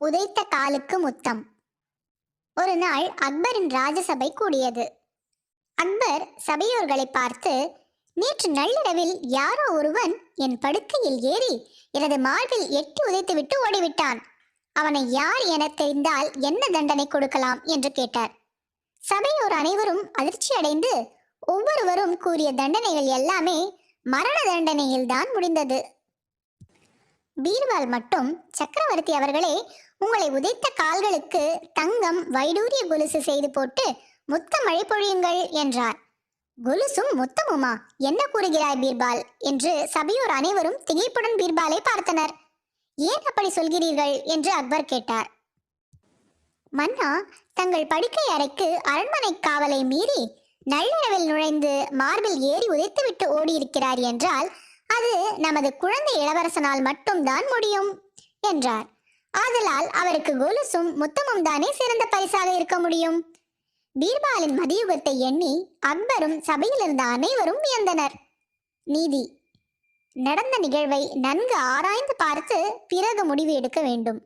உதைத்த காலுக்கு முத்தம். ஒரு நாள் அக்பரின் ராஜசபை கூடியது. அக்பர் சபையோர்களை பார்த்து, நேற்று நள்ளிரவில் யாரோ ஒருவன் என் படுக்கையில் ஏறி எனது மார்பில் எட்டி உதைத்துவிட்டு ஓடிவிட்டான். அவனை யார் என தெரிந்தால் என்ன தண்டனை கொடுக்கலாம் என்று கேட்டார். சபையோர் அனைவரும் அதிர்ச்சி அடைந்து ஒவ்வொருவரும் கூறிய தண்டனைகள் எல்லாமே மரண தண்டனையில் தான் முடிந்தது. பீர்பால் மட்டும், சக்கரவர்த்தி அவர்களே, உங்களை உதைத்த கால்களுக்கு தங்கம் வைடூரிய கொலுசு செய்து போட்டு முத்த மழை பொழியுங்கள் என்றார். கொலுசும் முத்தமுமா? என்ன கூறுகிறாய் பீர்பால் என்று சபையோர் அனைவரும் திகைப்புடன் பீர்பாலை பார்த்தனர். ஏன் அப்படி சொல்கிறீர்கள் என்று அக்பர் கேட்டார். மன்னா, தங்கள் படுக்கை அறைக்கு அரண்மனை காவலை மீறி நள்ளிரவில் நுழைந்து மார்பில் ஏறி உதைத்துவிட்டு ஓடியிருக்கிறார் என்றால் அது நமது குழந்தை இளவரசனால் மட்டும்தான் முடியும் என்றார். ஆதலால் அவருக்கு கொலுசும் முத்தமும் தானே சிறந்த பரிசாக இருக்க முடியும். பீர்பாலின் மதியுகத்தை எண்ணி அக்பரும் சபையில் இருந்த அனைவரும் வியந்தனர். நீதி: நடந்த நிகழ்வை நன்கு ஆராய்ந்து பார்த்து பிறகு முடிவு எடுக்க வேண்டும்.